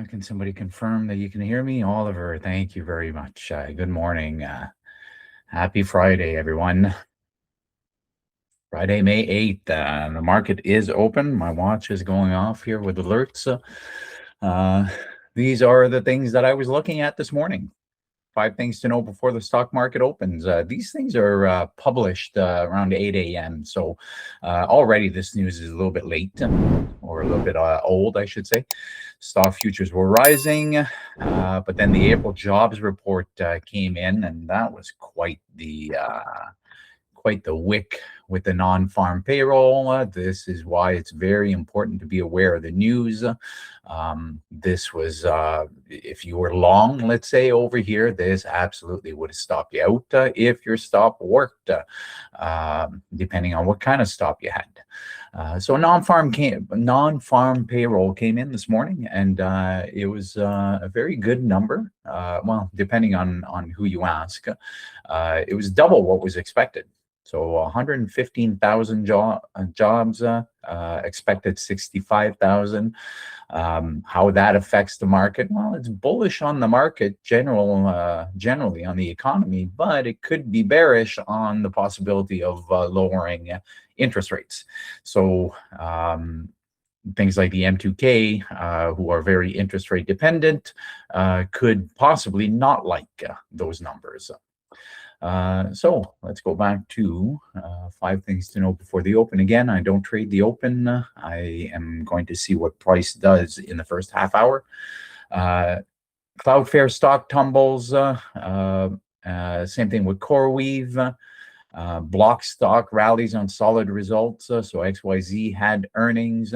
Can somebody confirm that you can hear me? Oliver, thank you very much. Good morning. Happy Friday, everyone. Friday, May 8th. The market is open. My watch is going off here with alerts. These are the things that I was looking at this morning. 5 things to know before the stock market opens. These things are published around 8 a.m. So already this news is a little bit late, or a little bit old, I should say. Stock futures were rising, but then the April jobs report came in, and that was quite the wick with the non-farm payroll. This is why it's very important to be aware of the news. This was, if you were long, let's say over here, this absolutely would have stopped you out if your stop worked, depending on what kind of stop you had. So non-farm payroll came in this morning, and it was a very good number. Well, depending on who you ask, it was double what was expected. So 115,000 jobs, expected 65,000. How that affects the market? Well, it's bullish on the market generally on the economy, but it could be bearish on the possibility of lowering interest rates. So things like the M2K, who are very interest rate dependent, could possibly not like those numbers. So let's go back to 5 things to know before the open. Again, I don't trade the open. I am going to see what price does in the first half hour. Cloudflare stock tumbles. Same thing with CRWV. Block stock rallies on solid results. So XYZ had earnings.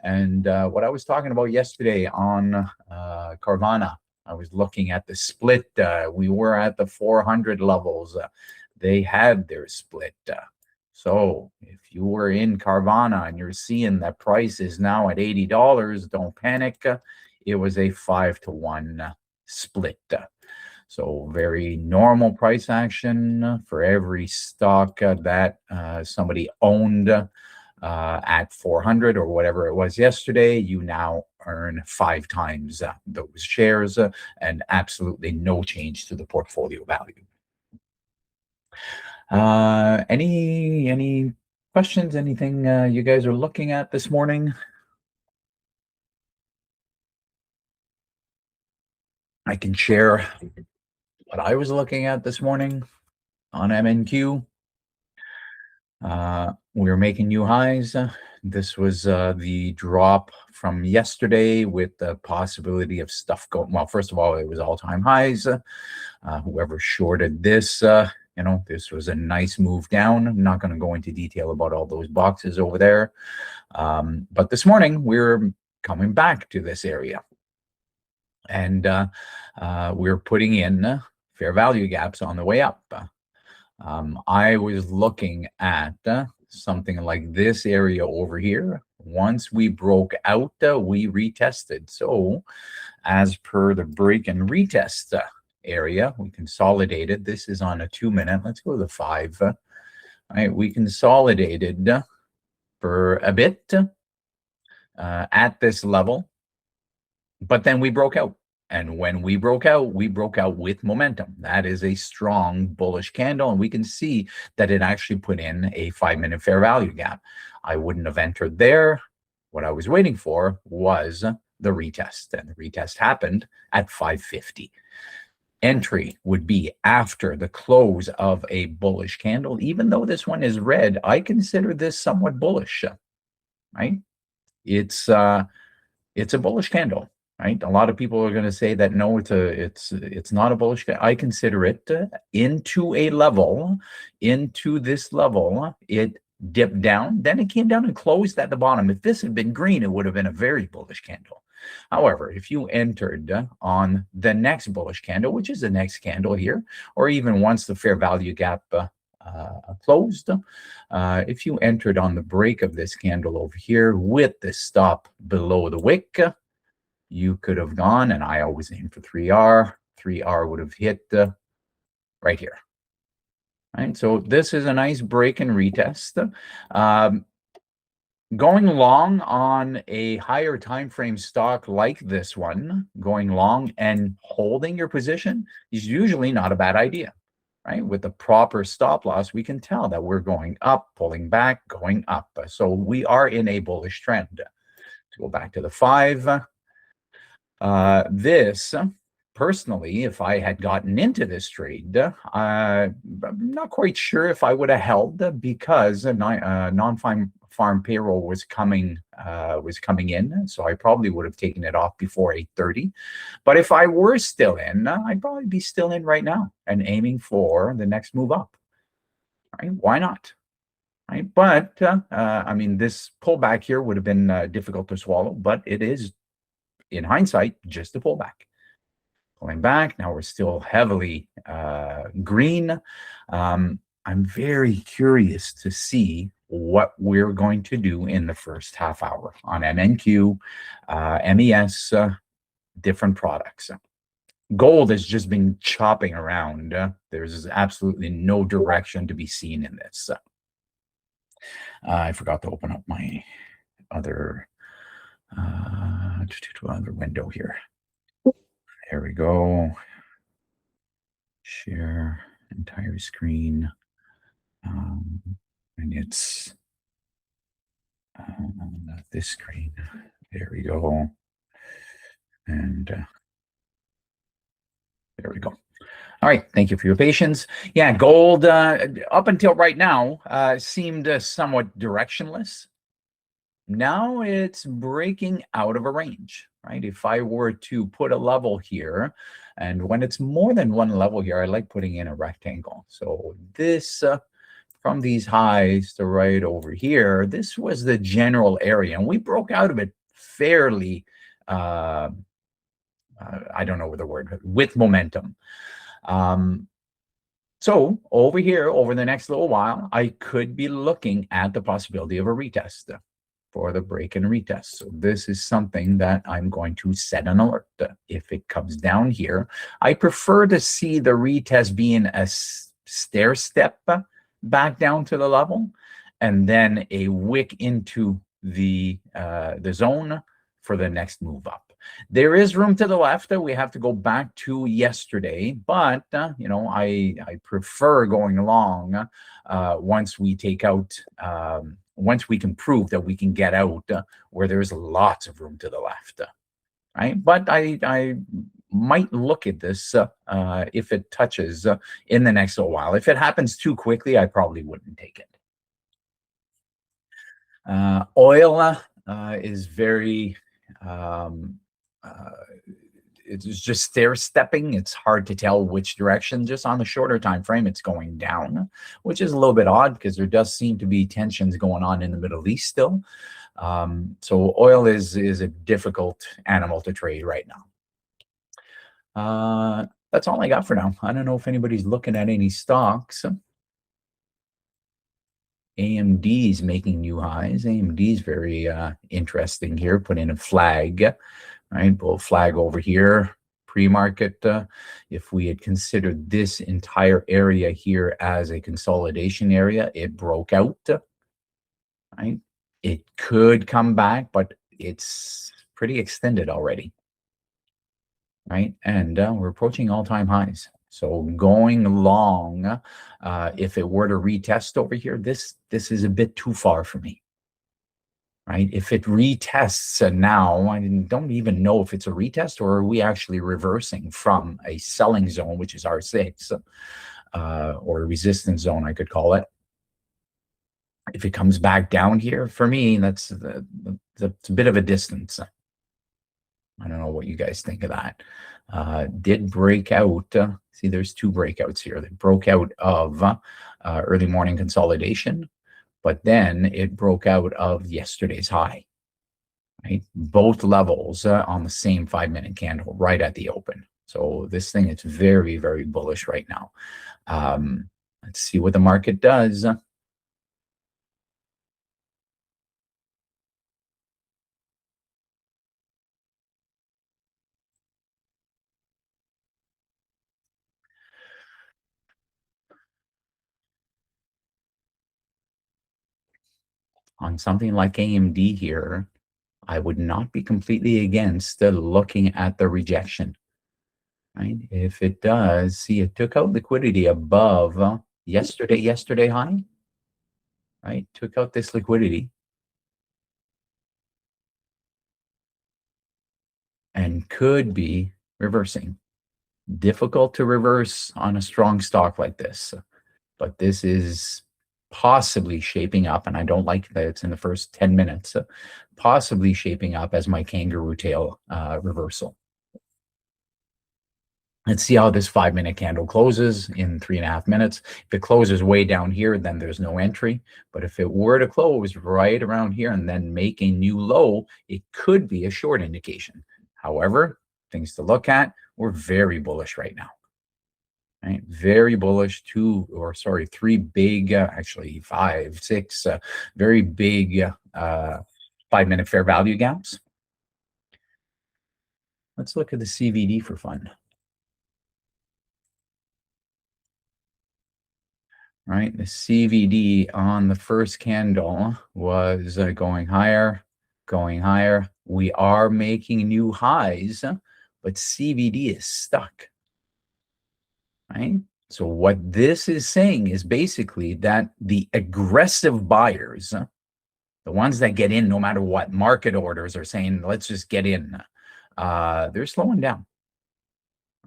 And what I was talking about yesterday on Carvana, I was looking at the split. We were at the 400 levels. They had their split. So if you were in Carvana and you're seeing that price is now at $80, don't panic. It was a 5-to-1 split. So very normal price action for every stock that somebody owned at 400 or whatever it was yesterday. You now earn 5 times those shares, and absolutely no change to the portfolio value. Any questions? Anything you guys are looking at this morning? I can share what I was looking at this morning on MNQ. We were making new highs. This was the drop from yesterday with the possibility of stuff going. Well, first of all, it was all-time highs. Whoever shorted this, this was a nice move down. I'm not going to go into detail about all those boxes over there. But this morning, we're coming back to this area. And we're putting in fair value gaps on the way up. I was looking at something like this area over here. Once we broke out, we retested. So as per the break and retest area, we consolidated. This is on a 2-minute. Let's go to the 5. All right, we consolidated for a bit at this level, but then we broke out. And when we broke out with momentum. That is a strong bullish candle, and we can see that it actually put in a 5-minute fair value gap. I wouldn't have entered there. What I was waiting for was the retest, and the retest happened at 550. Entry would be after the close of a bullish candle. Even though this one is red, I consider this somewhat bullish, right? It's a bullish candle. Right, a lot of people are going to say that no, it's not a bullish. I consider it into this level. It dipped down, then it came down and closed at the bottom. If this had been green, it would have been a very bullish candle. However, if you entered on the next bullish candle, which is the next candle here, or even once the fair value gap closed, if you entered on the break of this candle over here with the stop below the wick, you could have gone, and I always aim for 3R. 3R would have hit right here. Right, so this is a nice break and retest. Going long on a higher time frame stock like this one, going long and holding your position is usually not a bad idea, right? With the proper stop loss, we can tell that we're going up, pulling back, going up. So we are in a bullish trend. To go back to the 5, this personally, if I had gotten into this trade, I'm not quite sure if I would have held because non-farm payroll was coming in, so I probably would have taken it off before 8:30. But if I were still in, I'd probably be still in right now and aiming for the next move up. Right? Why not? Right? But I mean, this pullback here would have been difficult to swallow, but it is, in hindsight, just a pullback. Pulling back. Now we're still heavily green. I'm very curious to see what we're going to do in the first half hour on MNQ, MES, different products. Gold has just been chopping around. There's absolutely no direction to be seen in this. I forgot to open up my other window here. There we go. Share entire screen. And it's this screen. There we go. And there we go. All right. Thank you for your patience. Yeah, gold up until right now seemed somewhat directionless. Now it's breaking out of a range, right? If I were to put a level here, and when it's more than one level here, I like putting in a rectangle. So this from these highs to right over here, this was the general area, and we broke out of it fairly, I don't know the word, with momentum. So over here, over the next little while, I could be looking at the possibility of a retest for the break and retest. So this is something that I'm going to set an alert. If it comes down here, I prefer to see the retest being a stair step back down to the level, and then a wick into the zone for the next move up. There is room to the left. We have to go back to yesterday, but I prefer going long once we take out, once we can prove that we can get out where there's lots of room to the left, right? But I might look at this if it touches in the next little while. If it happens too quickly, I probably wouldn't take it. Oil is very it's just stair stepping. It's hard to tell which direction. Just on the shorter time frame, it's going down, which is a little bit odd because there does seem to be tensions going on in the Middle East still. So oil is a difficult animal to trade right now. That's all I got for now. I don't know if anybody's looking at any stocks. AMD is making new highs. AMD is very interesting here. Put in a flag, right? Pull a flag over here. Pre-market. If we had considered this entire area here as a consolidation area, it broke out. Right? It could come back, but it's pretty extended already. Right? And we're approaching all-time highs. So going long, if it were to retest over here, this is a bit too far for me. Right? If it retests now, I don't even know if it's a retest or are we actually reversing from a selling zone, which is R6, or a resistance zone, I could call it. If it comes back down here, for me, that's a bit of a distance. I don't know what you guys think of that. Did break out. See, there's two breakouts here. That broke out of early morning consolidation, but then it broke out of yesterday's high. Right, both levels on the same 5-minute candle right at the open. So this thing is very, very bullish right now. Let's see what the market does. on something like AMD here, I would not be completely against looking at the rejection, right? If it does, see, it took out liquidity above yesterday high, right? Took out this liquidity and could be reversing. Difficult to reverse on a strong stock like this, but this is possibly shaping up, and I don't like that it's in the first 10 minutes, possibly shaping up as my kangaroo tail reversal. Let's see how this 5-minute candle closes in 3.5 minutes. If it closes way down here, then there's no entry. But if it were to close right around here and then make a new low, it could be a short indication. However, things to look at, we're very bullish right now. Right? Very bullish, three big, actually 5, 6, very big 5-minute fair value gaps. Let's look at the CVD for fun. Right, the CVD on the first candle was going higher, going higher. We are making new highs, but CVD is stuck. Right? So what this is saying is basically that the aggressive buyers, the ones that get in no matter what, market orders are saying, let's just get in, they're slowing down.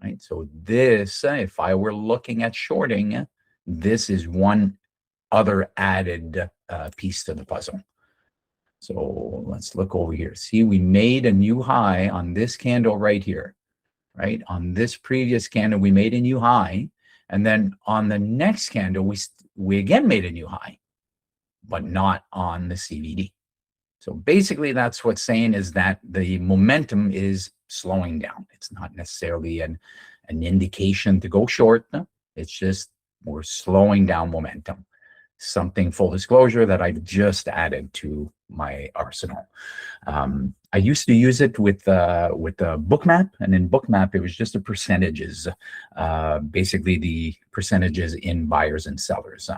Right? So this, if I were looking at shorting, this is one other added piece to the puzzle. So let's look over here. See, we made a new high on this candle right here, right? On this previous candle, we made a new high. And then on the next candle, we again made a new high, but not on the CVD. So basically, that's what's saying is that the momentum is slowing down. It's not necessarily an indication to go short. It's just we're slowing down momentum. Something, full disclosure, that I've just added to my arsenal. I used to use it with a Bookmap, and in Bookmap, it was just the percentages, basically the percentages in buyers and sellers.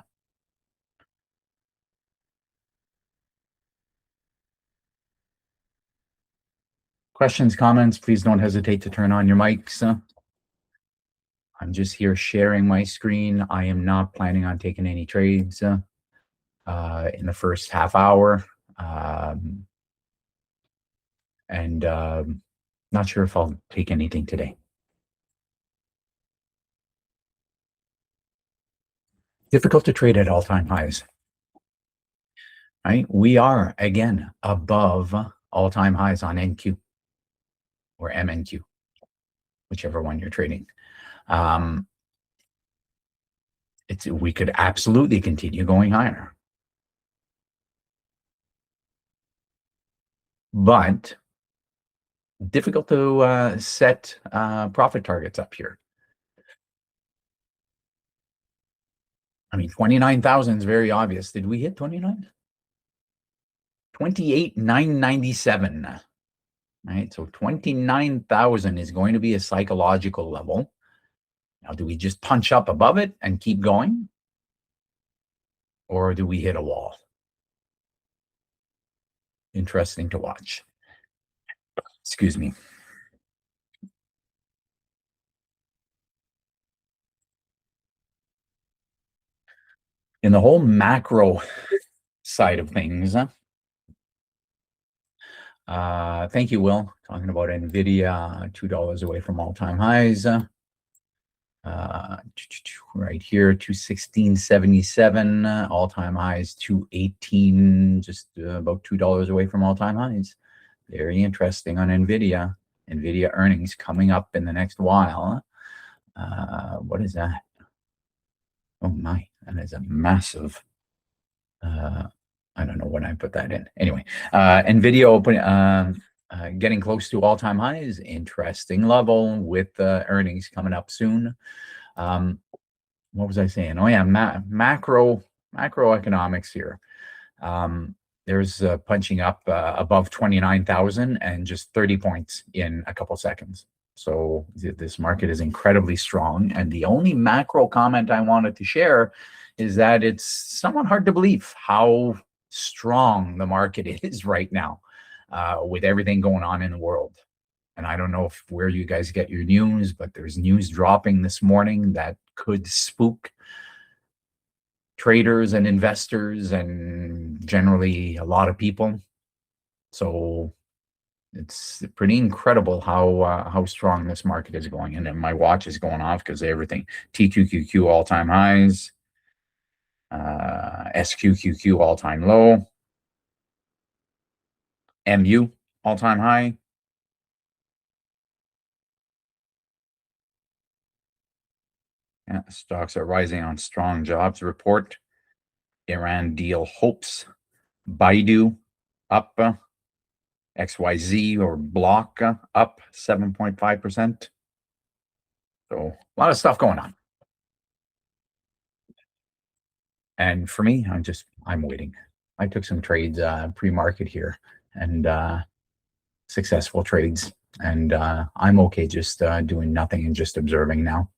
Questions, comments, please don't hesitate to turn on your mics. I'm just here sharing my screen. I am not planning on taking any trades in the first half hour. Not sure if I'll take anything today. Difficult to trade at all-time highs. Right? We are, again, above all-time highs on NQ or MNQ, whichever one you're trading. We could absolutely continue going higher. But difficult to set profit targets up here. I mean, 29,000 is very obvious. Did we hit 29? 28,997. Right? So 29,000 is going to be a psychological level. Now, do we just punch up above it and keep going? Or do we hit a wall? Interesting to watch. Excuse me. In the whole macro side of things, thank you, Will. Talking about Nvidia, $2 away from all-time highs. Right here, 216.77, all-time highs, 218, just about $2 away from all-time highs. Very interesting on Nvidia. Nvidia earnings coming up in the next while. What is that? Oh my, that is a massive. I don't know when I put that in. Anyway, Nvidia open, getting close to all-time highs. Interesting level with earnings coming up soon. What was I saying? Oh yeah, macroeconomics here. There's punching up above 29,000 and just 30 points in a couple seconds. So this market is incredibly strong. And the only macro comment I wanted to share is that it's somewhat hard to believe how strong the market is right now with everything going on in the world. And I don't know where you guys get your news, but there's news dropping this morning that could spook traders and investors and generally a lot of people. So it's pretty incredible how strong this market is going. And then my watch is going off because everything, TQQQ all-time highs, SQQQ all-time low, MU all-time high. Yeah, stocks are rising on strong jobs report. Iran deal hopes. Baidu up. XYZ or Block up 7.5%. So a lot of stuff going on. And for me, I'm waiting. I took some trades pre-market here and successful trades. And I'm okay just doing nothing and just observing now.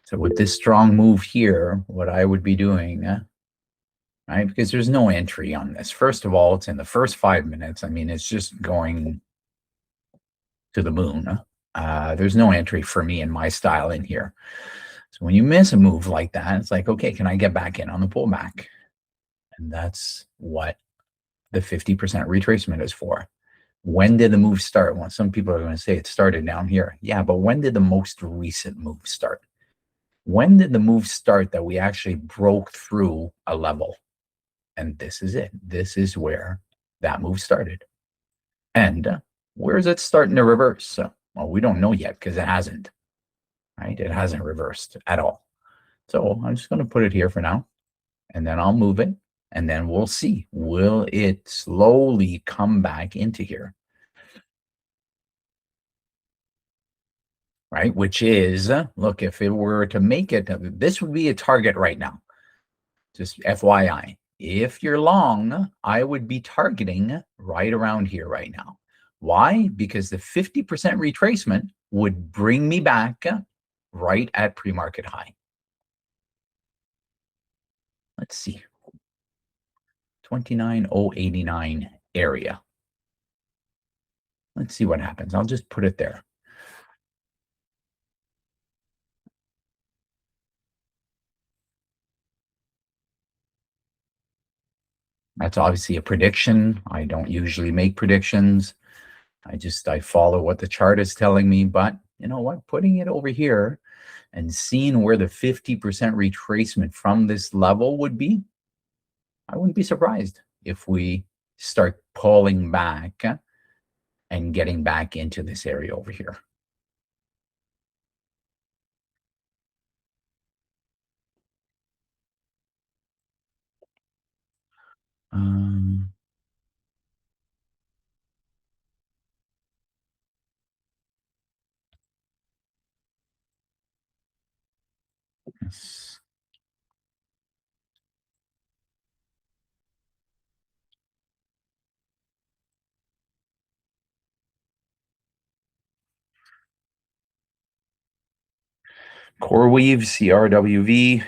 So with this strong move here, what I would be doing, right? Because there's no entry on this. First of all, it's in the first 5 minutes. I mean, it's just going to the moon. There's no entry for me in my style in here. So when you miss a move like that, it's like, okay, can I get back in on the pullback? And that's what the 50% retracement is for. When did the move start? Well, some people are going to say it started down here. Yeah, but when did the most recent move start? When did the move start that we actually broke through a level? And this is it. This is where that move started. And where is it starting to reverse? Well, we don't know yet because it hasn't, right? It hasn't reversed at all. So I'm just going to put it here for now, and then I'll move it, and then we'll see. Will it slowly come back into here? Right? Which is, look, if it were to make it, this would be a target right now. Just FYI. If you're long, I would be targeting right around here right now. Why? Because the 50% retracement would bring me back right at pre-market high. Let's see. 29,089 area. Let's see what happens. I'll just put it there. That's obviously a prediction. I don't usually make predictions. I follow what the chart is telling me, but you know what? Putting it over here and seeing where the 50% retracement from this level would be, I wouldn't be surprised if we start pulling back and getting back into this area over here. Yes. CRWV, CRWV,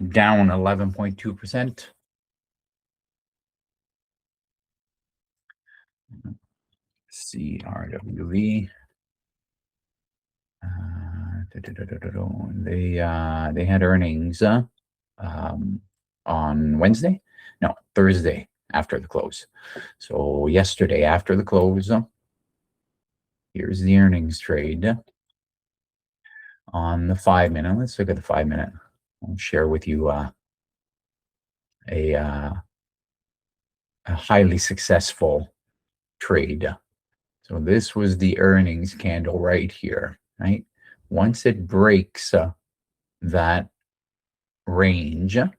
down 11.2%. CRWV. They had earnings on Wednesday? No, Thursday after the close. So yesterday after the close, here's the earnings trade on the 5 minute. Let's look at the 5 minute. I'll share with you a highly successful trade. So this was the earnings candle right here, right? Once it breaks that range, right,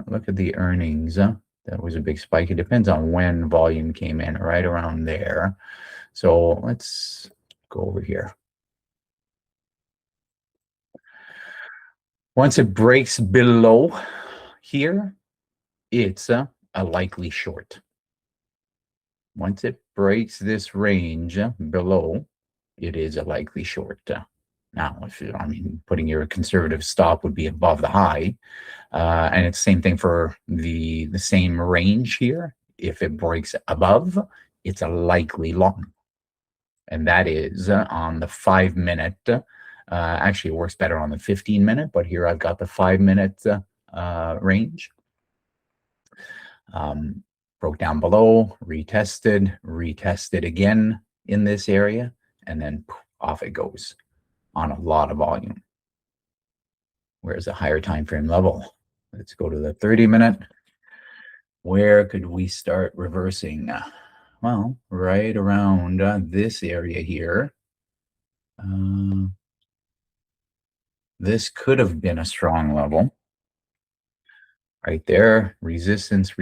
look at the earnings. That was a big spike. It depends on when volume came in, right around there. So let's go over here. Once it breaks below here, it's a likely short. Once it breaks this range below, it is a likely short. Now, I mean, putting your conservative stop would be above the high. And it's the same thing for the same range here. If it breaks above, it's a likely long. And that is on the 5-minute. Actually, it works better on the 15-minute, but here I've got the 5-minute range. Broke down below, retested again in this area, and then off it goes on a lot of volume. Where's the higher time frame level? Let's go to the 30-minute. Where could we start reversing? Well, right around this area here. This could have been a strong level. Right there, resistance,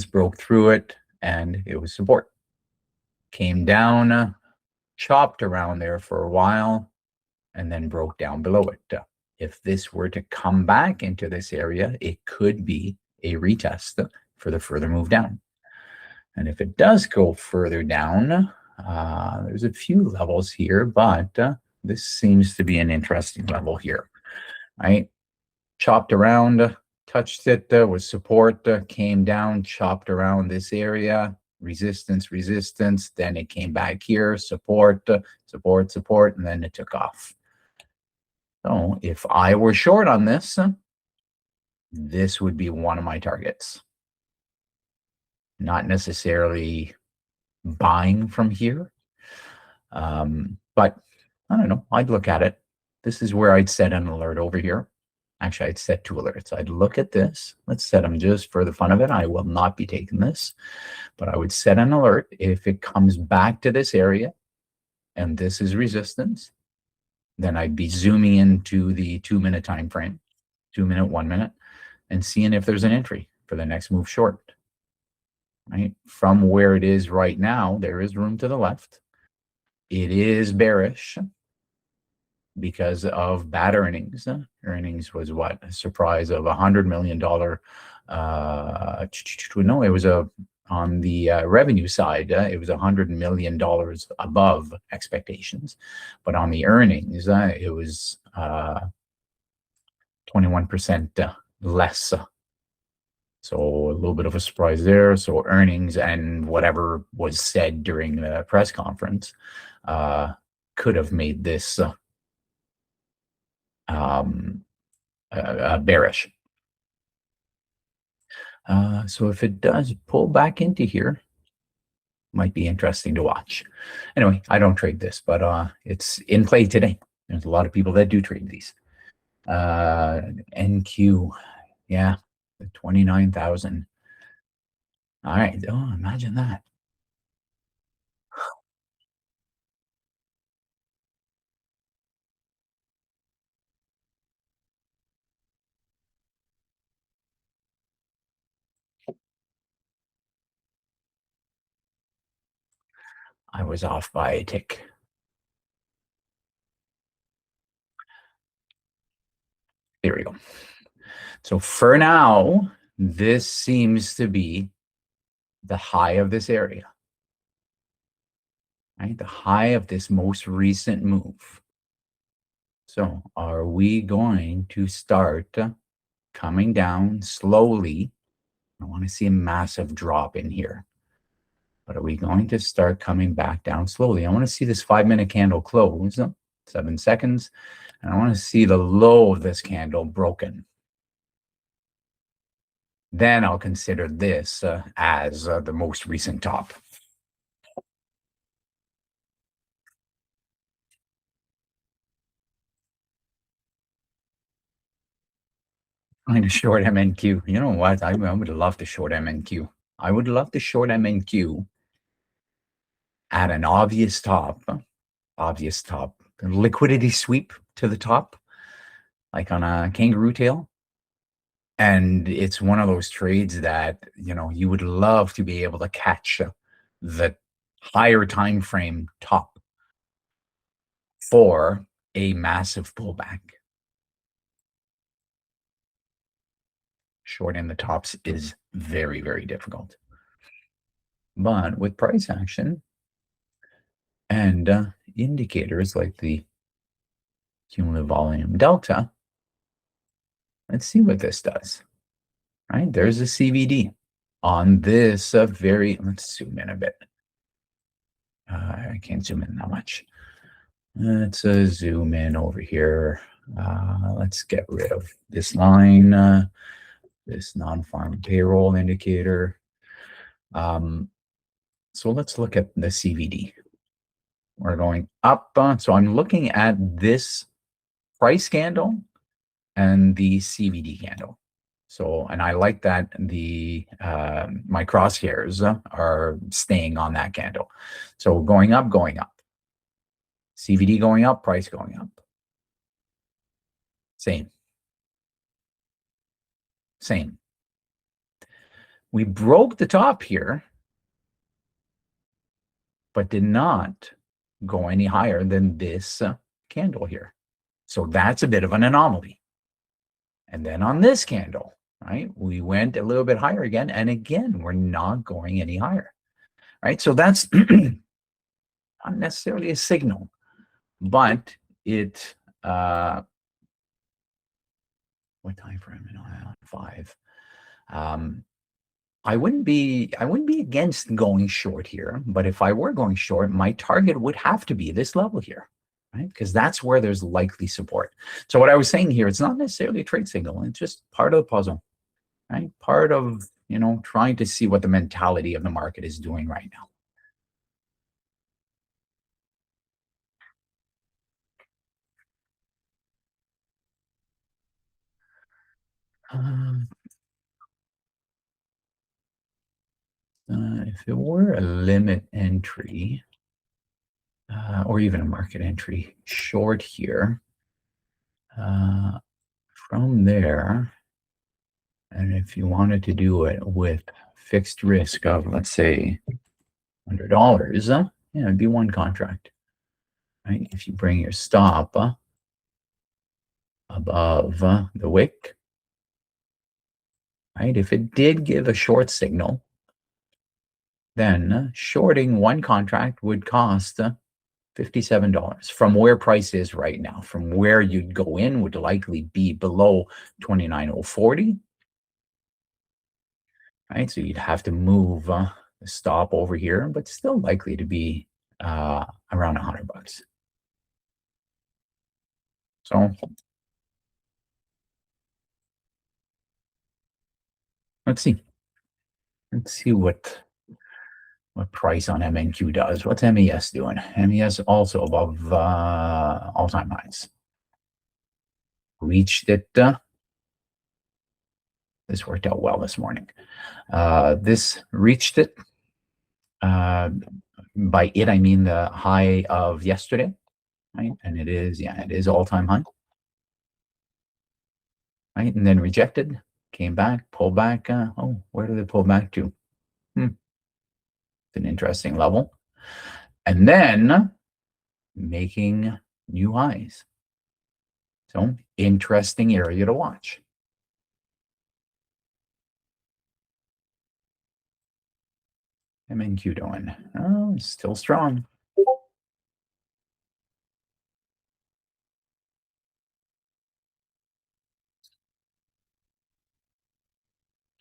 broke through it, and it was support. Came down, chopped around there for a while, and then broke down below it. If this were to come back into this area, it could be a retest for the further move down. And if it does go further down, there's a few levels here, but this seems to be an interesting level here, right? Chopped around, touched it with support, came down, chopped around this area, resistance, then it came back here, support, and then it took off. So if I were short on this, this would be one of my targets. Not necessarily buying from here, but I don't know, I'd look at it. This is where I'd set an alert over here. Actually, I'd set 2 alerts. I'd look at this. Let's set them just for the fun of it. I will not be taking this, but I would set an alert if it comes back to this area and this is resistance, then I'd be zooming into the 2-minute time frame, 2-minute, 1 minute, and seeing if there's an entry for the next move short. Right? From where it is right now, there is room to the left. It is bearish because of bad earnings. Earnings was what? A surprise of $100 million. No, it was on the revenue side, it was $100 million above expectations. But on the earnings, it was 21% less. So a little bit of a surprise there. So earnings and whatever was said during the press conference could have made this bearish. So if it does pull back into here, might be interesting to watch. Anyway, I don't trade this, but it's in play today. There's a lot of people that do trade these. NQ, yeah, 29,000. All right. Oh, imagine that. I was off by a tick. There we go. So for now, this seems to be the high of this area, right? The high of this most recent move. So are we going to start coming down slowly? I want to see a massive drop in here. But are we going to start coming back down slowly? I want to see this 5-minute candle close, 7 seconds. And I want to see the low of this candle broken. Then I'll consider this as the most recent top. I'm going to short MNQ. You know what? I would love to short MNQ. I would love to short MNQ at an obvious top, liquidity sweep to the top, like on a Kangaroo Tail. And it's one of those trades that, you would love to be able to catch the higher time frame top for a massive pullback. Shorting the tops is very, very difficult. But with price action and indicators like the cumulative volume delta, let's see what this does. Right, there's a CVD on this let's zoom in a bit. I can't zoom in that much. Let's zoom in over here. Let's get rid of this line, this non-farm payroll indicator. So let's look at the CVD. We're going up. So I'm looking at this price candle and the CVD candle. So, and I like that my crosshairs are staying on that candle. So going up, CVD going up, price going up. Same. We broke the top here, but did not go any higher than this candle here. So that's a bit of an anomaly. And then on this candle, right, we went a little bit higher again. And again, we're not going any higher, right? So that's not necessarily a signal, but it, what time frame am I on? 5. I wouldn't be against going short here, but if I were going short, my target would have to be this level here, right? Because that's where there's likely support. So what I was saying here, it's not necessarily a trade signal. It's just part of the puzzle, right? Part of, trying to see what the mentality of the market is doing right now. If it were a limit entry, or even a market entry short here, from there, and if you wanted to do it with fixed risk of, let's say, $100, it'd be one contract, right? If you bring your stop above the wick, right? If it did give a short signal, then shorting one contract would cost $57 from where price is right now. From where you'd go in would likely be below 29.040. Right, so you'd have to move the stop over here, but still likely to be around $100. So let's see. Let's see what price on MNQ does. What's MES doing? MES also above all-time highs. Reached it. This worked out well this morning. This reached it. By it, I mean the high of yesterday, right? And it is all-time high. Right, and then rejected, came back, pulled back. Where did it pull back to? It's an interesting level. And then making new highs. So interesting area to watch. MNQ doing? Oh, it's still strong.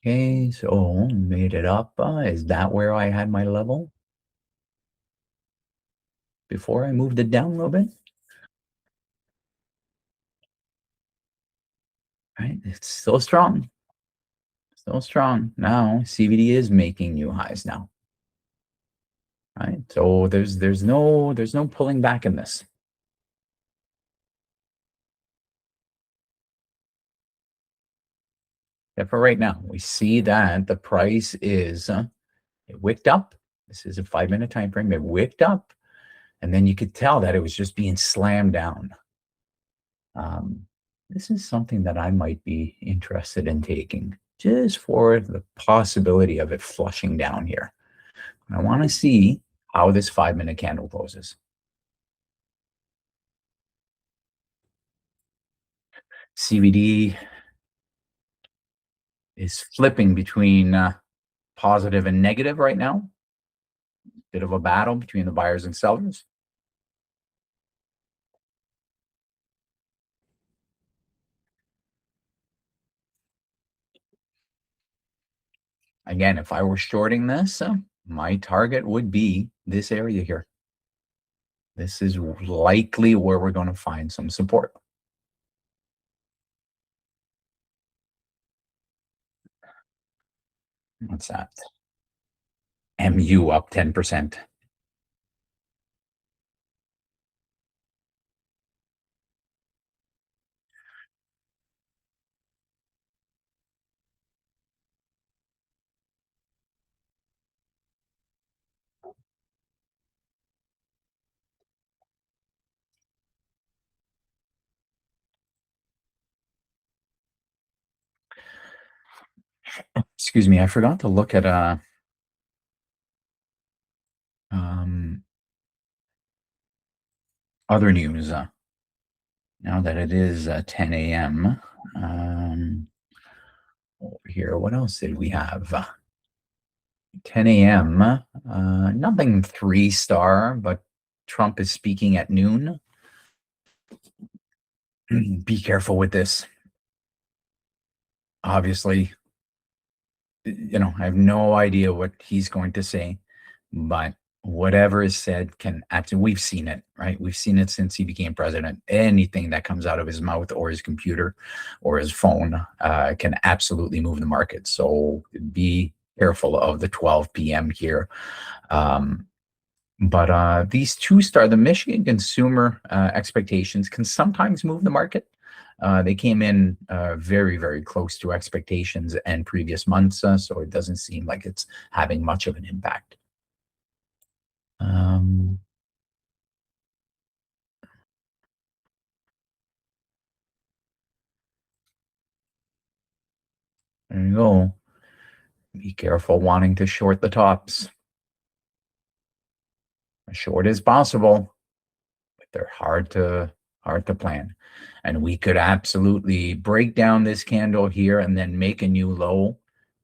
Okay, so made it up. Is that where I had my level before I moved it down a little bit? Right, it's still strong. Still strong. Now CVD is making new highs now. Right, so there's no pulling back in this. Yeah, for right now, we see that the price is it wicked up. This is a 5-minute time frame. It wicked up, and then you could tell that it was just being slammed down. This is something that I might be interested in taking just for the possibility of it flushing down here. I want to see how this 5-minute candle closes. CVD is flipping between positive and negative right now. Bit of a battle between the buyers and sellers. Again, if I were shorting this, my target would be this area here. This is likely where we're going to find some support. What's that? MU up 10%. Excuse me, I forgot to look at other news. Now that it is 10 a.m. Over here, what else did we have? 10 a.m. Nothing 3-star, but Trump is speaking at noon. Be careful with this. Obviously, I have no idea what he's going to say, but whatever is said can actually, we've seen it, right? We've seen it since he became president. Anything that comes out of his mouth or his computer or his phone can absolutely move the market. So be careful of the 12 p.m. here. But these 2-star, the Michigan consumer expectations can sometimes move the market. They came in very, very close to expectations and previous months, so it doesn't seem like it's having much of an impact. There you go. Be careful wanting to short the tops. A short is possible, but they're hard to plan. And we could absolutely break down this candle here and then make a new low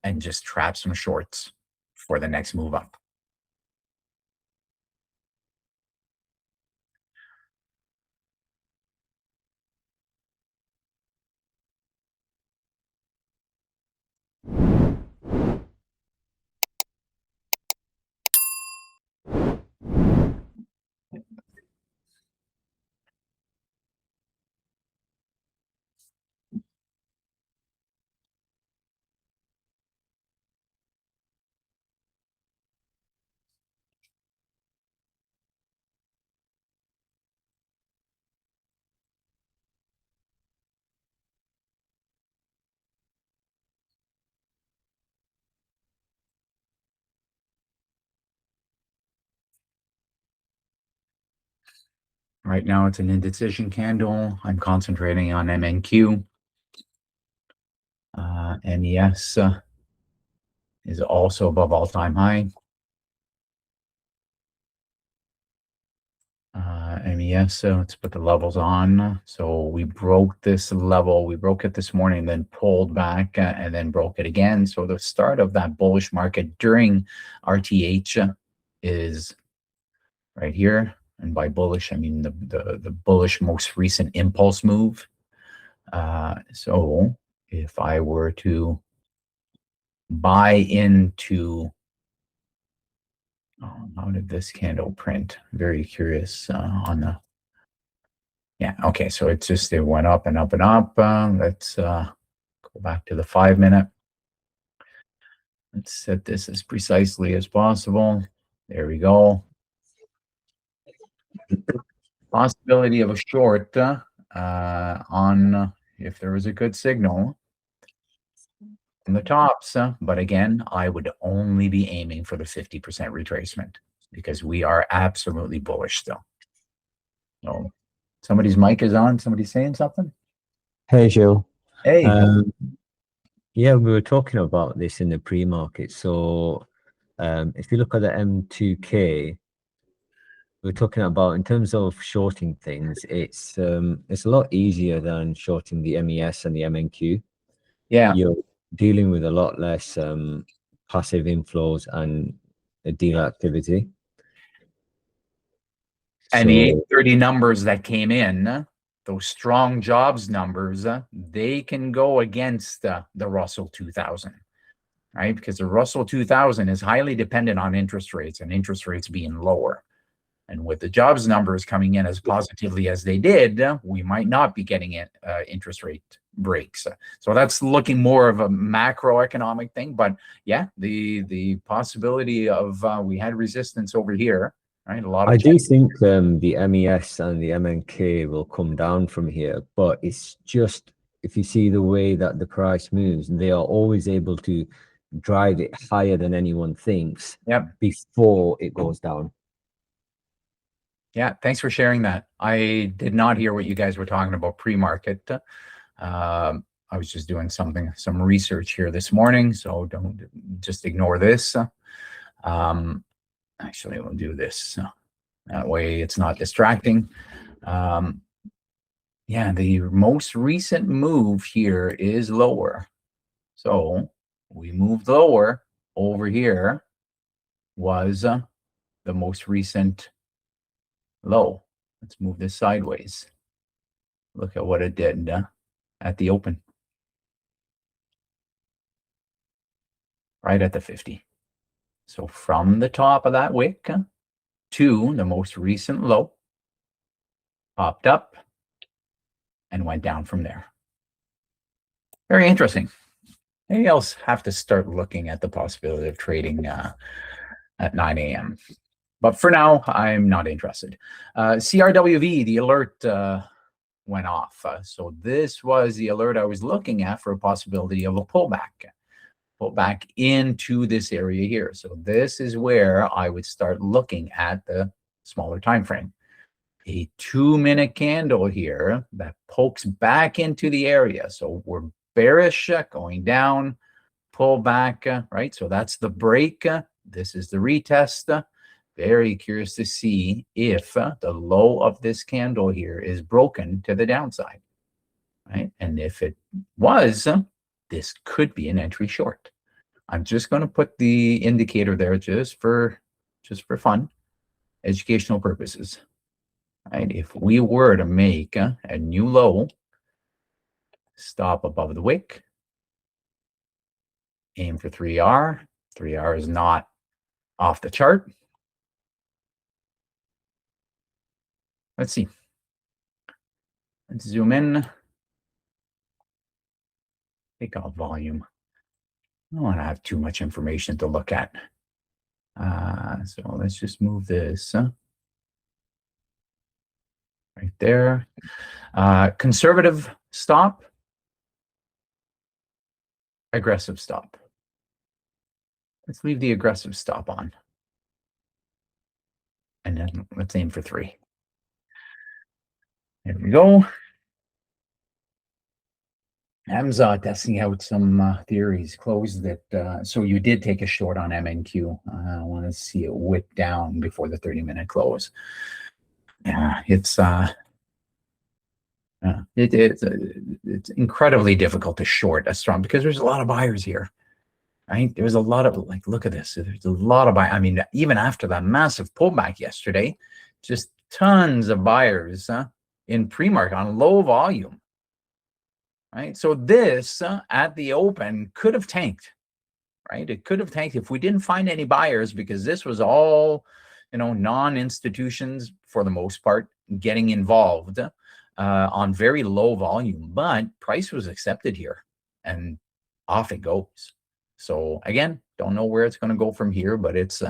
and just trap some shorts for the next move up. Right now, it's an indecision candle. I'm concentrating on MNQ. MES is also above all-time high. MES, so let's put the levels on. So we broke this level. We broke it this morning, then pulled back and then broke it again. So the start of that bullish market during RTH is right here. And by bullish, I mean the bullish most recent impulse move. So if I were to buy into, how did this candle print? Very curious on the, yeah, okay, so it's just, it went up and up and up. Let's go back to the 5-minute. Let's set this as precisely as possible. There we go. Possibility of a short on if there was a good signal in the tops. But again, I would only be aiming for the 50% retracement because we are absolutely bullish still. So somebody's mic is on. Somebody's saying something? Hey, Joe. Hey. Yeah, we were talking about this in the pre-market. So if you look at the M2K, we're talking about in terms of shorting things, it's a lot easier than shorting the MES and the MNQ. Yeah. You're dealing with a lot less passive inflows and dealer activity. And the So 830 numbers that came in, those strong jobs numbers, they can go against the Russell 2000, right? Because the Russell 2000 is highly dependent on interest rates and interest rates being lower. And with the jobs numbers coming in as positively as they did, we might not be getting interest rate breaks. So that's looking more of a macroeconomic thing. But yeah, the possibility of we had resistance over here, right? A lot of I do think the MES and the MNK will come down from here, but it's just if you see the way that the price moves, they are always able to drive it higher than anyone thinks before it goes down. Yeah, thanks for sharing that. I did not hear what you guys were talking about pre-market. I was just doing some research here this morning, so don't just ignore this. Actually, we'll do this. That way it's not distracting. Yeah, the most recent move here is lower. So we moved lower. Over here was the most recent low. Let's move this sideways. Look at what it did at the open. Right at the 50. So from the top of that wick to the most recent low, popped up and went down from there. Very interesting. Maybe I'll have to start looking at the possibility of trading at 9 a.m. But for now, I'm not interested. CRWV, the alert went off. So this was the alert I was looking at for a possibility of a pullback into this area here. So this is where I would start looking at the smaller time frame. A 2-minute candle here that pokes back into the area. So we're bearish, going down, pull back, right? So that's the break. This is the retest. Very curious to see if the low of this candle here is broken to the downside, right? And if it was, this could be an entry short. I'm just going to put the indicator there just for fun, educational purposes. Right? If we were to make a new low, stop above the wick, aim for 3R. 3R is not off the chart. Let's see. Let's zoom in. Take off volume. I don't want to have too much information to look at. So let's just move this right there. Conservative stop, aggressive stop. Let's leave the aggressive stop on. And then let's aim for 3. There we go. Hamza testing out some theories. Closed it. So you did take a short on MNQ. I want to see it wick down before the 30-minute close. Yeah, it's incredibly difficult to short a strong because there's a lot of buyers here, right? There's a lot of look at this. There's a lot of I mean, even after that massive pullback yesterday, just tons of buyers in pre-market on low volume. Right, so this at the open could have tanked, right? It could have tanked if we didn't find any buyers because this was all, non-institutions for the most part getting involved on very low volume. But price was accepted here, and off it goes. So again, don't know where it's going to go from here, but it's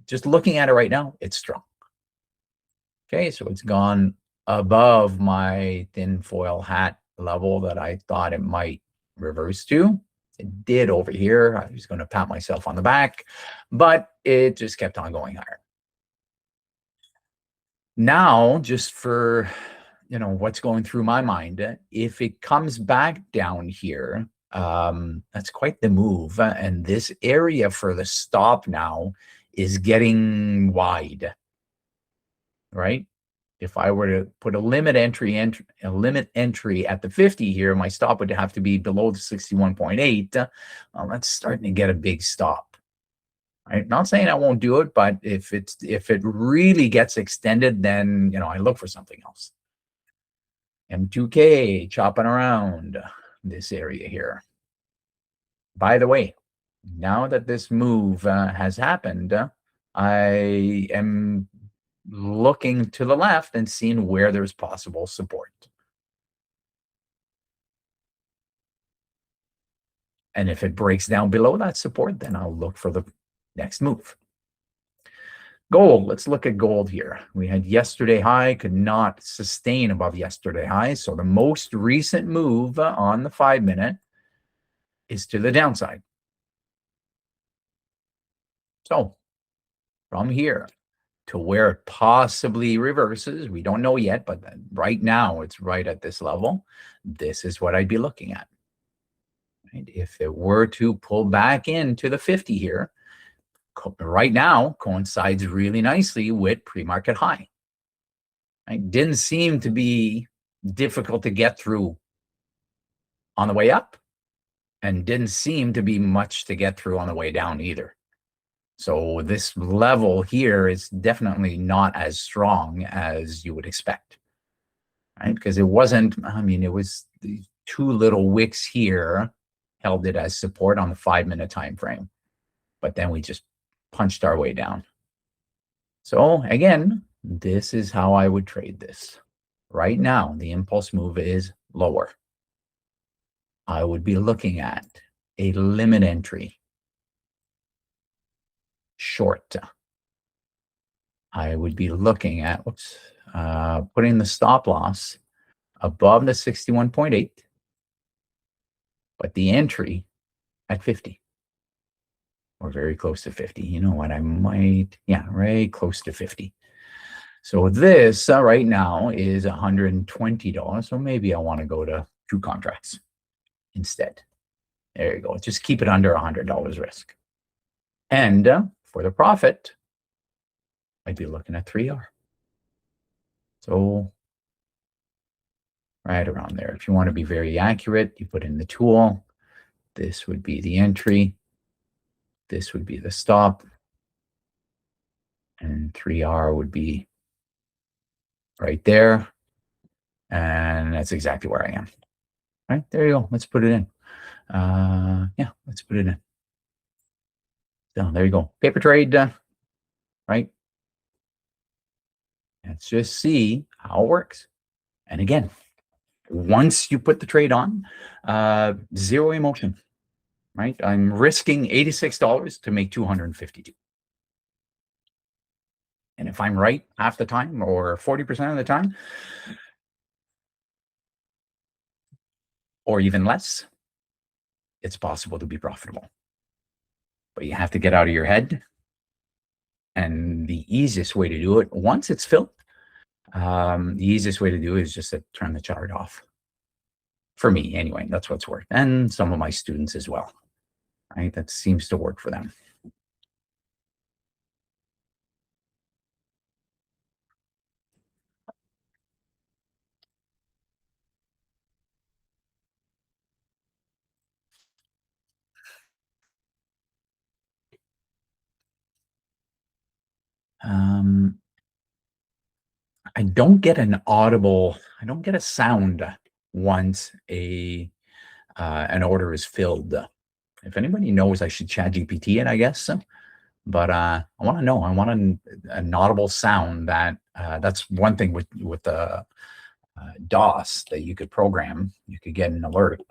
just looking at it right now, it's strong. Okay, so it's gone above my tinfoil hat level that I thought it might reverse to. It did over here. I was going to pat myself on the back, but it just kept on going higher. Now, just for you know, what's going through my mind. If it comes back down here, that's quite the move. And this area for the stop now is getting wide, right? If I were to put a limit entry at the 50 here, my stop would have to be below the 61.8. Well, that's starting to get a big stop. Right? Not saying I won't do it, but if it really gets extended, then, you know, I look for something else. M2K chopping around this area here. By the way, now that this move has happened, I am looking to the left and seeing where there's possible support. And if it breaks down below that support, then I'll look for the next move. Gold, let's look at gold here. We had yesterday high, could not sustain above yesterday high. So the most recent move on the 5-minute is to the downside. So from here to where it possibly reverses, we don't know yet, but right now it's right at this level. This is what I'd be looking at. Right? If it were to pull back into the 50 here, right now coincides really nicely with pre-market high. It didn't seem to be difficult to get through on the way up, and didn't seem to be much to get through on the way down either. So this level here is definitely not as strong as you would expect, right? Because it wasn't, I mean, it was the two little wicks here held it as support on the 5-minute time frame, but then we just punched our way down. So again, this is how I would trade this. Right now, the impulse move is lower. I would be looking at a limit entry short. I would be looking at putting the stop loss above the 61.8, but the entry at 50 or very close to 50. You know what? I might, yeah, right close to 50. So this right now is $120. So maybe I want to go to 2 contracts instead. There you go. Just keep it under $100 risk. And for the profit, I'd be looking at 3R. So right around there. If you want to be very accurate, you put in the tool. This would be the entry. This would be the stop. And 3R would be right there. And that's exactly where I am. Right, there you go. Let's put it in. Yeah, let's put it in. So there you go. Paper trade, right? Let's just see how it works. And again, once you put the trade on, zero emotion, right? I'm risking $86 to make $252. And if I'm right half the time or 40% of the time, or even less, it's possible to be profitable. But you have to get out of your head. And the easiest way to do it, once it's filled, the easiest way to do it is just to turn the chart off. For me, anyway, that's what's worked. And some of my students as well, right? That seems to work for them. I don't get an audible, I don't get a sound once an order is filled. If anybody knows, I should chat GPT it, I guess. But I want to know. I want an audible sound that that's one thing with the DOS that you could program. You could get an alert.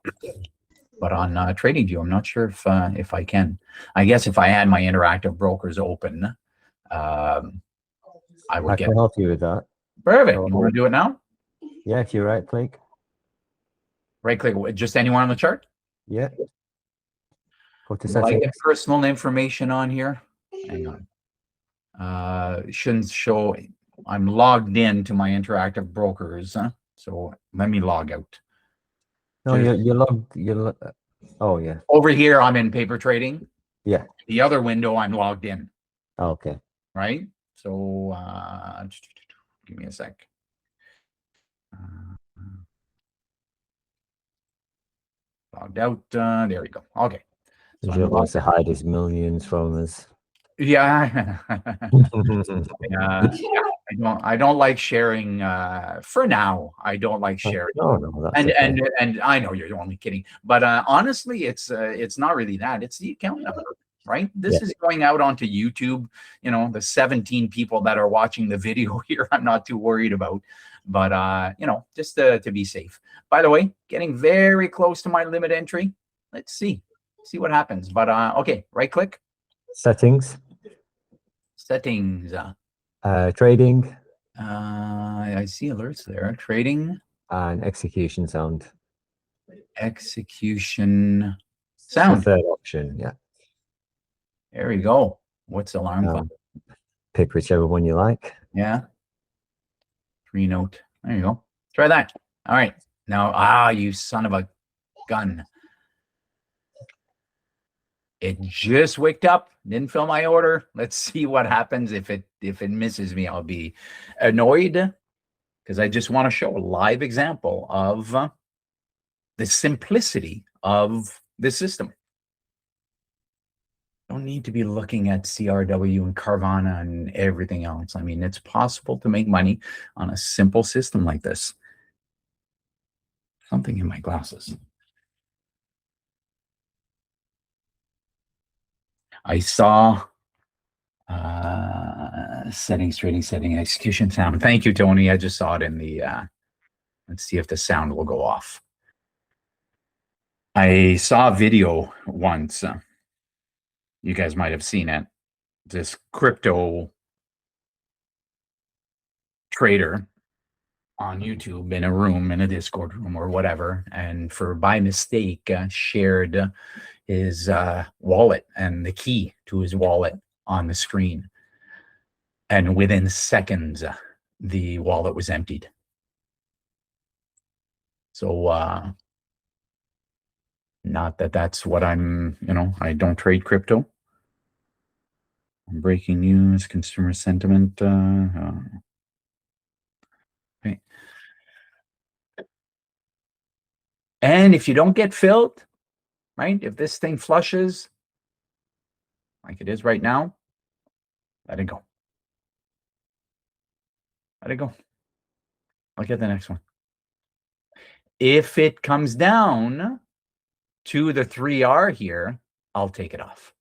But on TradingView, I'm not sure if I can. I guess if I had my interactive brokers open, I would get. I can help you with that. Perfect. You want to do it now? Yeah, if you right click. Right click, just anyone on the chart? Yeah. Go to Will I settings. get personal information on here? Hang on. Shouldn't show. I'm logged in to my interactive brokers. So let me log out. No, you're logged. Oh yeah. Over here, I'm in paper trading. Yeah. The other window, I'm logged in. Okay. Right. So give me a sec. Logged out. There we go. Okay. So Joe wants to hide his millions from us. Yeah. I don't like sharing for now. I don't like sharing. No, that's okay. And I know you're only kidding, but honestly, it's not really that. It's the account number, right? This is going out onto YouTube. You know, the 17 people that are watching the video here, I'm not too worried about. But you know, just to be safe. By the way, getting very close to my limit entry. Let's see what happens. But okay, right click. Settings. Trading. I see alerts there. Trading and execution sound. Execution sound. The third option, yeah. There we go. What's alarm clock? Pick whichever one you like. Yeah. 3-note. There you go. Try that. All right. Now, you son of a gun. It just waked up, didn't fill my order. Let's see what happens. If it misses me, I'll be annoyed, because I just want to show a live example of the simplicity of the system. Don't need to be looking at CRW and Carvana and everything else. I mean, it's possible to make money on a simple system like this. Something in my glasses. I saw settings, trading setting, execution sound. Thank you, Tony. I just saw it in the let's see if the sound will go off. I saw a video once. You guys might have seen it. This crypto trader on YouTube in a room, in a Discord room or whatever, and by mistake shared his wallet and the key to his wallet on the screen. And within seconds, the wallet was emptied. So not that that's what I'm, I don't trade crypto. Breaking news, consumer sentiment. Okay. And if you don't get filled, right, if this thing flushes like it is right now, let it go. Let it go. I'll get the next one. If it comes down to the 3R here, I'll take it off.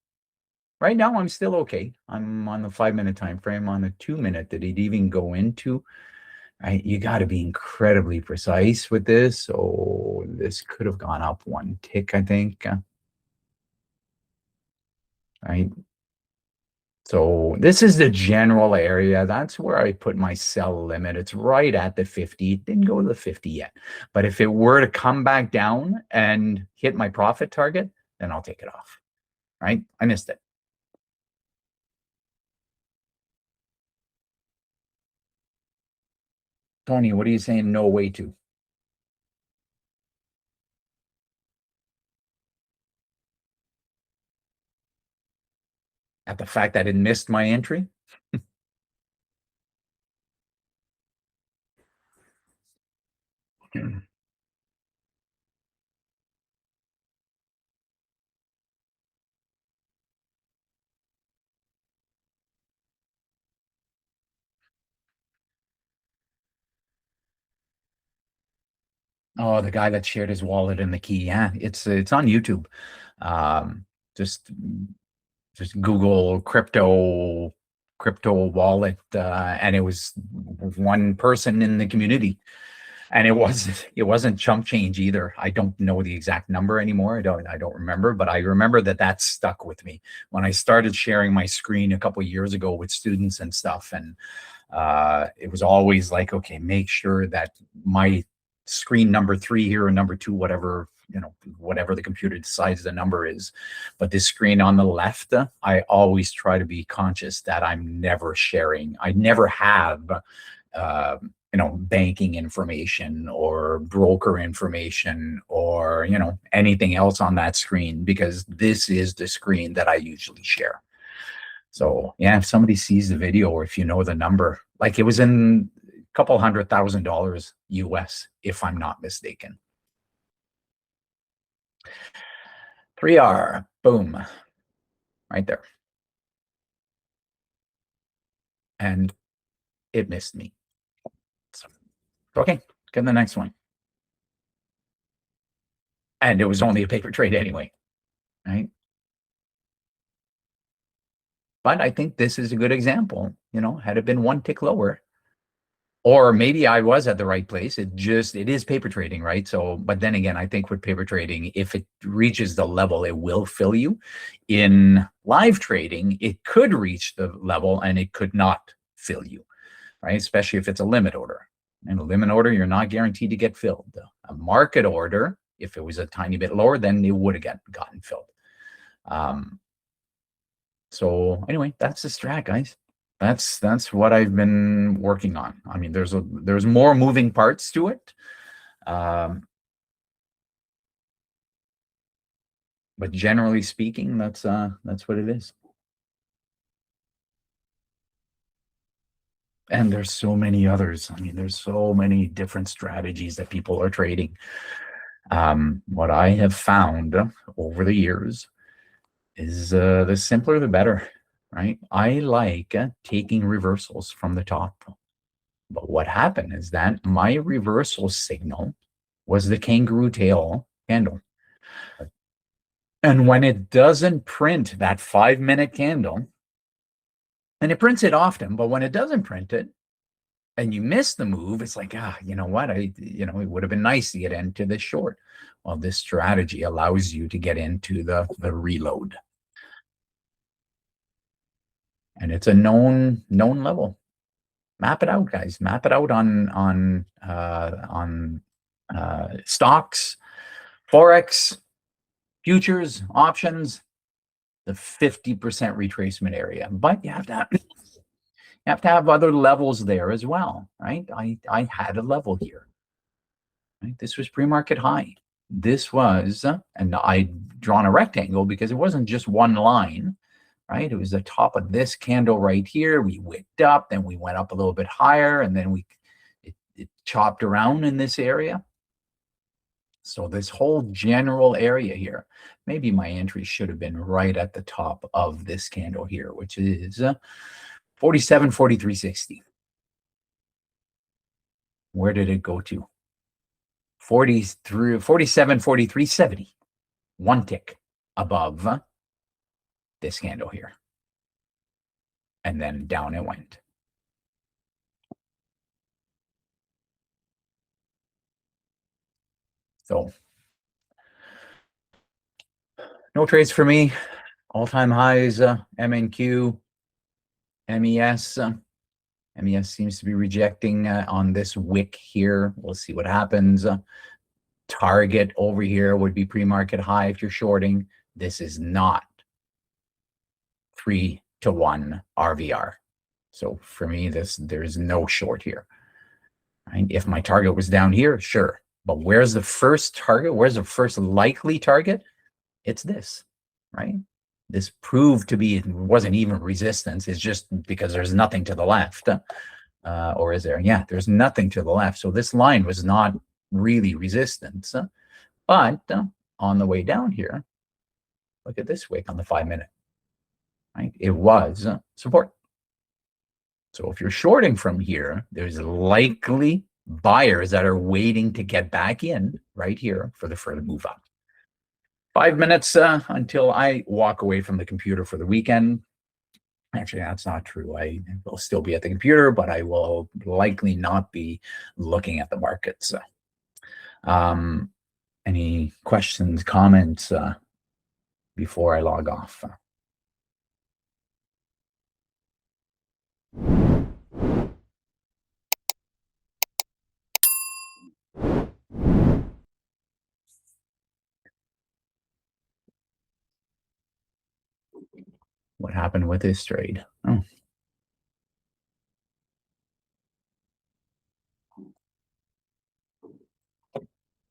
Right now, I'm still okay. I'm on the 5-minute time frame. On the 2-minute, did it even go into? Right, you got to be incredibly precise with this. So this could have gone up 1 tick, I think. Right. So this is the general area. That's where I put my sell limit. It's right at the 50. It didn't go to the 50 yet. But if it were to come back down and hit my profit target, then I'll take it off. Right? I missed it. Tony, what are you saying no way to? At the fact that it missed my entry? Oh, the guy that shared his wallet and the key. Yeah, it's on YouTube. Just Google crypto wallet, and it was one person in the community, and it wasn't chump change either. I don't know the exact number anymore. I don't remember, but I remember that stuck with me when I started sharing my screen a couple of years ago with students and stuff, and it was always like, okay, make sure that my screen number 3 here or number 2, whatever the computer decides the number is, but this screen on the left, I always try to be conscious that I'm never sharing. I never have banking information or broker information or, anything else on that screen, because this is the screen that I usually share. So yeah, if somebody sees the video or if you know the number, like it was in a couple $100,000 US, if I'm not mistaken. 3R, boom, right there. And it missed me. So, okay, get the next one. And it was only a paper trade anyway, right? But I think this is a good example. Had it been one tick lower, or maybe I was at the right place. It is paper trading, right? So, but then again, I think with paper trading, if it reaches the level, it will fill you. In live trading, it could reach the level and it could not fill you, right? Especially if it's a limit order. And a limit order, you're not guaranteed to get filled. A market order, if it was a tiny bit lower, then it would have gotten filled. So anyway, that's the strat, guys. That's what I've been working on. I mean, there's more moving parts to it. But generally speaking, that's what it is. And there's so many others. I mean, there's so many different strategies that people are trading. What I have found over the years is the simpler the better, right? I like taking reversals from the top. But what happened is that my reversal signal was the kangaroo tail candle. And when it doesn't print that 5-minute candle, and it prints it often, but when it doesn't print it and you miss the move, it's like, you know what? It would have been nice to get into this short. Well, this strategy allows you to get into the reload. And it's a known level. Map it out, guys. Map it out on stocks, forex, futures, options, the 50% retracement area. But you have to have other levels there as well, right? I had a level here. Right? This was pre-market high. This was, and I drawn a rectangle because it wasn't just one line, right? It was the top of this candle right here. We wicked up, then we went up a little bit higher, and then it chopped around in this area. So this whole general area here, maybe my entry should have been right at the top of this candle here, which is 47.4360. Where did it go to? 47.4370. One tick above this candle here. And then down it went. So no trades for me. All-time highs, MNQ, MES. MES seems to be rejecting on this wick here. We'll see what happens. Target over here would be pre-market high if you're shorting. This is not 3-to-1 RVR. So for me, there's no short here. Right? If my target was down here, sure. But where's the first target? Where's the first likely target? It's this, right? This proved to be, it wasn't even resistance. It's just because there's nothing to the left. Or is there? Yeah, there's nothing to the left. So this line was not really resistance. But on the way down here, look at this wick on the 5-minute. Right? It was support. So if you're shorting from here, there's likely buyers that are waiting to get back in right here for the further move up. 5 minutes until I walk away from the computer for the weekend. Actually, that's not true. I will still be at the computer, but I will likely not be looking at the markets. Any questions, comments before I log off? What happened with this trade? Oh.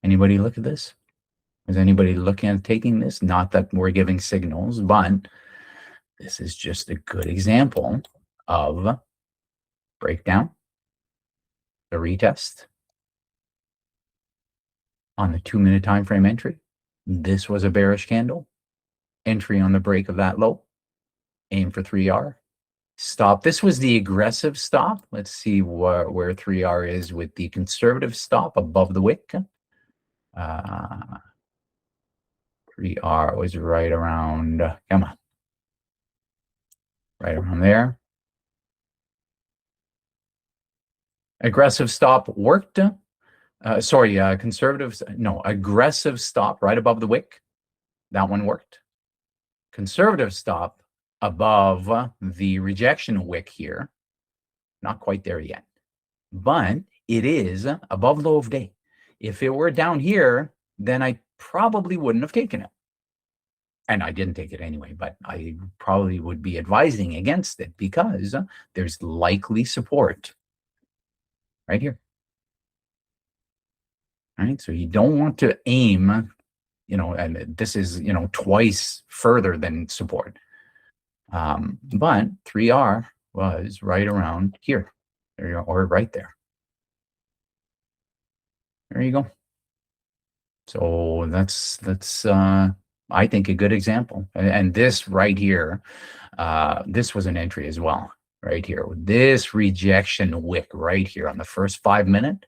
Anybody look at this? Is anybody looking at taking this? Not that we're giving signals, but this is just a good example of breakdown, the retest on the 2-minute time frame entry. This was a bearish candle. Entry on the break of that low. Aim for 3R. Stop. This was the aggressive stop. Let's see where 3R is with the conservative stop above the wick. 3R was right around, come on, right around there. Aggressive stop worked. Aggressive stop right above the wick. That one worked. Conservative stop above the rejection wick here. Not quite there yet, but it is above low of day. If it were down here, then I probably wouldn't have taken it. And I didn't take it anyway, but I probably would be advising against it because there's likely support right here. All right, so you don't want to aim, and this is, twice further than support. But 3R was right around here, or right there. There you go. So that's I think a good example. And this right here, this was an entry as well, right here. This rejection wick right here on the first 5 minute.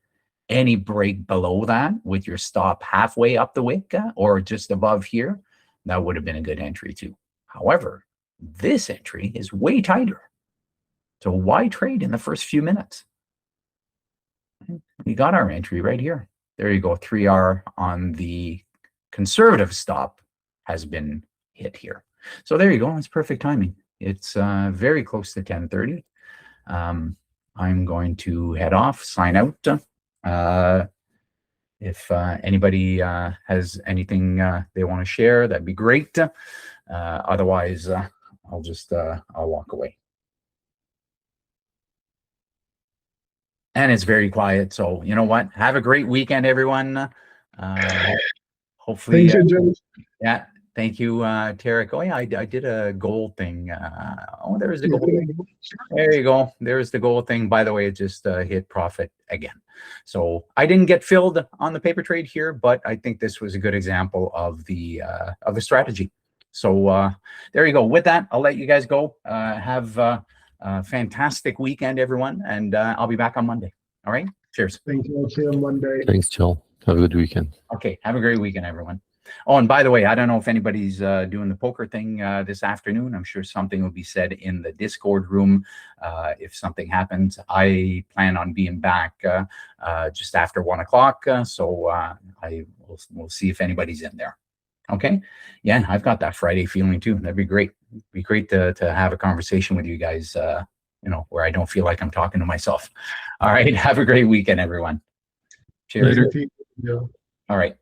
Any break below that with your stop halfway up the wick or just above here, that would have been a good entry too. However, this entry is way tighter. So why trade in the first few minutes? We got our entry right here. There you go. 3R on the conservative stop has been hit here. So there you go. That's perfect timing. It's very close to 10:30. I'm going to head off, sign out. If anybody has anything they want to share, that'd be great. Otherwise, I'll walk away. And it's very quiet. So you know what? Have a great weekend, everyone. Hopefully, yeah. Thank you, Tarek. Oh yeah, I did a gold thing. Oh, there's the gold thing. There you go. There's the gold thing. By the way, it just hit profit again. So I didn't get filled on the paper trade here, but I think this was a good example of the strategy. So there you go. With that, I'll let you guys go. Have a fantastic weekend, everyone, and I'll be back on Monday. All right. Cheers. Thank you. I'll see you on Monday. Thanks, Joel. Have a good weekend. Okay. Have a great weekend, everyone. Oh, and by the way, I don't know if anybody's doing the poker thing this afternoon. I'm sure something will be said in the Discord room if something happens. I plan on being back just after 1 o'clock, so we'll see if anybody's in there. Okay, yeah, I've got that Friday feeling too. That'd be great. It'd be great to have a conversation with you guys. Where I don't feel like I'm talking to myself. All right, have a great weekend, everyone. Cheers. Later. All right.